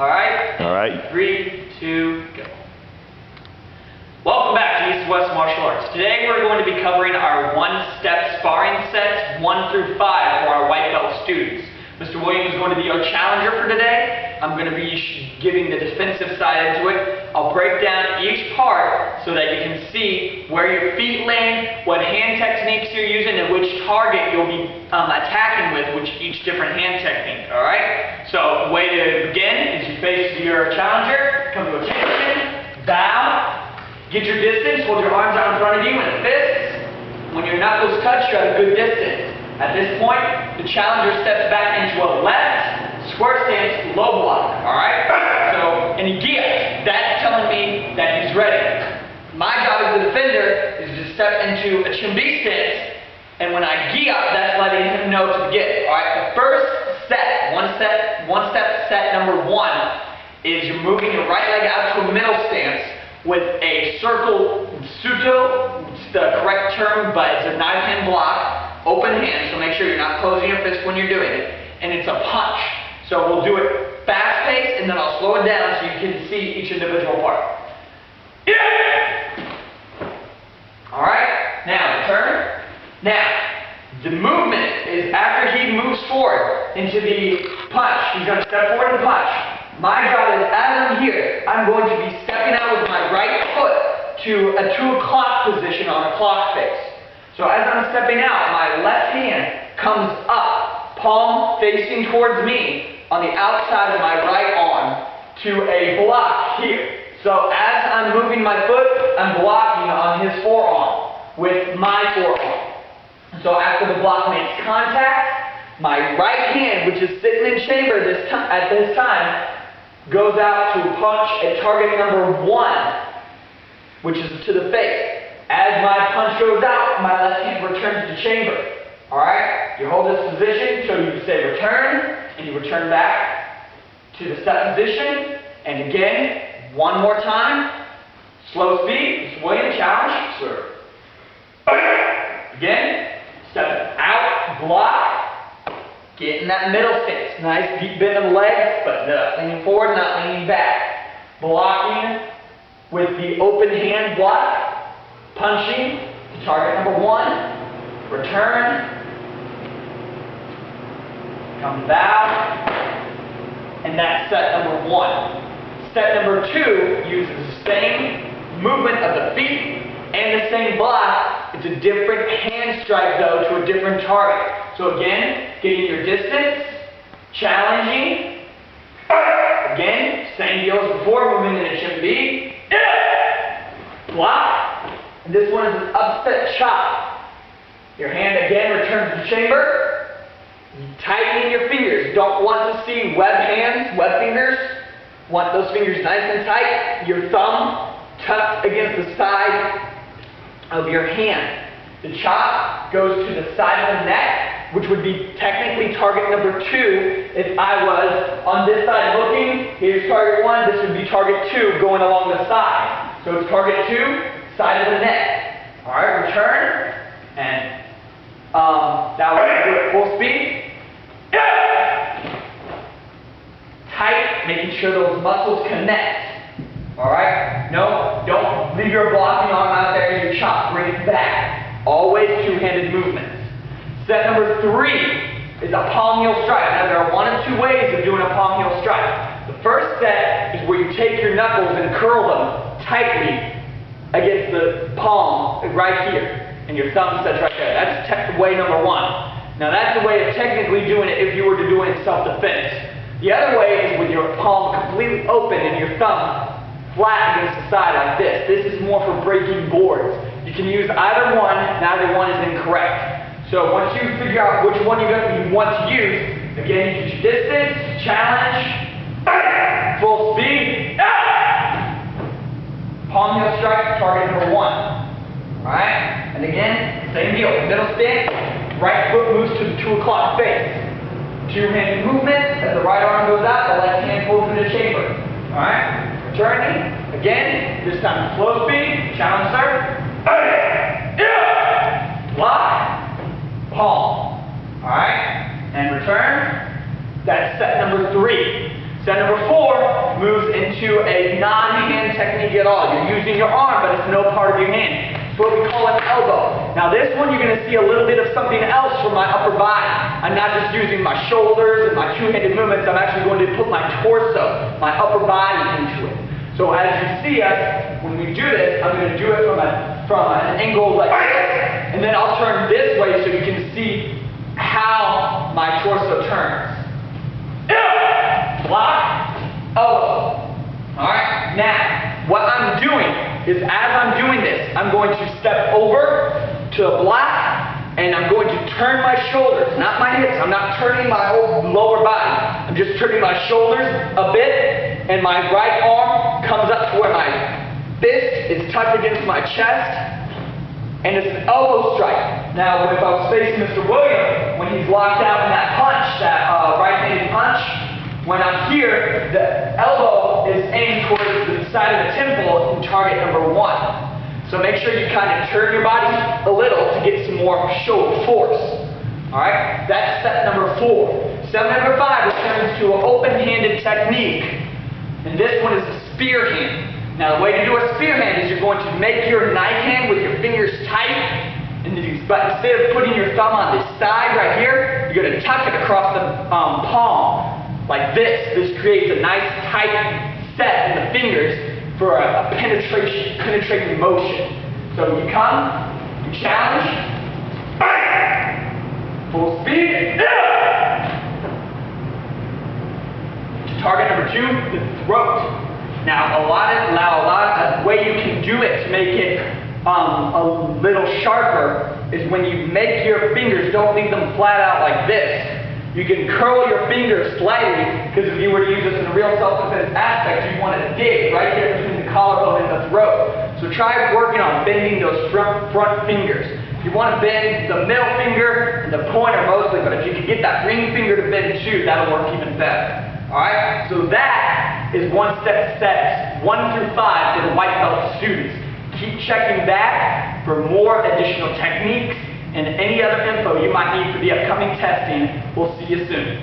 Alright? Alright. 3, 2, go. Welcome back to East West Martial Arts. Today we're going to be covering our one-step sparring sets 1 through 5 for our white belt students. Mr. Williams is going to be our challenger for today. I'm going to be giving the defensive side into it. I'll break down each part so that you can see where your feet land, what hand techniques you're using, and which target you'll be attacking with each different hand technique. Alright? So the way to begin is you face your challenger, come to attention, bow, get your distance, hold your arms out in front of you in fists. When your knuckles touch, you're at a good distance. At this point, the challenger steps back into a left square stance, low block. Alright? So, and he gi-ups. That's telling me that he's ready. My job as the defender is to step into a chimbi stance, and when I gi-up, that's letting him know to get. Alright? The first set, one step set number 1, is you're moving your right leg out to a middle stance with a circle suto, it's the correct term, but it's a knife hand block. Open hand, so make sure you're not closing your fist when you're doing it. And it's a punch. So we'll do it fast paced, and then I'll slow it down so you can see each individual part. Yeah! Alright, now turn. Now, the movement is after he moves forward into the punch. He's going to step forward and punch. My job is, as I'm here, I'm going to be stepping out with my right foot to a 2 o'clock position on a clock face. So as I'm stepping out, my left hand comes up, palm facing towards me on the outside of my right arm to a block here. So as I'm moving my foot, I'm blocking on his forearm with my forearm. So after the block makes contact, my right hand, which is sitting in chamber at this time, goes out to punch at target number 1, which is to the face. As my punch goes out, my left hand returns to chamber. Alright? You hold this position, so you say return, and you return back to the set position. And again, one more time. Slow speed. Mr. Williams, challenge. Sir. Again, step out, block. Get in that middle stance. Nice deep bend of the legs, but not leaning forward, not leaning back. Blocking with the open hand block. Punching to target number 1, return, come bow, and that's set number 1. Set number 2 uses the same movement of the feet and the same block. It's a different hand strike though to a different target. So again, getting your distance, challenging, again, same deal as before, moving in a chimbi, block. And this one is an upset chop. Your hand again returns to chamber. Tightening your fingers. Don't want to see web hands, web fingers. Want those fingers nice and tight. Your thumb tucked against the side of your hand. The chop goes to the side of the neck, which would be technically target number 2 if I was on this side looking. Here's target 1. This would be target 2 going along the side. So it's target 2. Side of the neck. Alright, return. And now we're going to do it full speed. Tight, making sure those muscles connect. Alright? No, don't leave your blocking arm out there and your chop. Bring it back. Always two-handed movements. Set number 3 is a palm heel strike. Now there are 1 of 2 ways of doing a palm heel strike. The first set is where you take your knuckles and curl them tightly against the palm right here, and your thumb sets right there. That's way number 1. Now that's the way of technically doing it if you were to do it in self-defense. The other way is with your palm completely open and your thumb flat against the side like this. This is more for breaking boards. You can use either one, neither one is incorrect. So once you figure out which one you want to use, again, you get your distance, challenge, full speed, palm heel strike, target number 1. Alright? And again, same deal. Middle stance, right foot moves to the 2 o'clock face. Two-handed movement, as the right arm goes out, the left hand pulls into chamber. Alright? Returning, again, this time slow speed, challenge sir. Block, palm. Alright? And return. That's set number 3. Set number 4 moves into a non-hand technique at all. You're using your arm, but it's no part of your hand. It's what we call an elbow. Now this one, you're going to see a little bit of something else from my upper body. I'm not just using my shoulders and my two-handed movements. I'm actually going to put my torso, my upper body into it. So as you see us, when we do this, I'm going to do it from an angle like this, and then I'll turn this way so you can see how my torso turns. Block, elbow. Alright, now, what I'm doing is as I'm doing this, I'm going to step over to a block, and I'm going to turn my shoulders, not my hips. I'm not turning my whole lower body. I'm just turning my shoulders a bit, and my right arm comes up to where my fist is tucked against my chest, and it's an elbow strike. Now, if I was facing Mr. William, when he's locked out in that punch, that right-handed punch, when I'm here, the elbow is aimed towards the side of the temple in target number 1. So make sure you kind of turn your body a little to get some more shoulder force. Alright, that's step number 4. Step number 5 returns to an open-handed technique. And this one is a spear hand. Now the way to do a spear hand is you're going to make your knife hand with your fingers tight. But instead of putting your thumb on this side right here, you're going to tuck it across the palm. Like this. This creates a nice tight set in the fingers for a penetrating motion. So you come, you challenge, bang! Full speed, to target number 2, the throat. Now a way you can do it to make it a little sharper is when you make your fingers, don't leave them flat out like this. You can curl your fingers slightly, because if you were to use this in a real self-defense aspect, you'd want to dig right here between the collarbone and the throat. So try working on bending those front fingers. You want to bend the middle finger and the pointer mostly, but if you can get that ring finger to bend too, that'll work even better. Alright, so that is 1-step sets 1 through 5 for the white belt students. Keep checking back for more additional techniques and any other info you might need for the upcoming testing. We'll see you soon.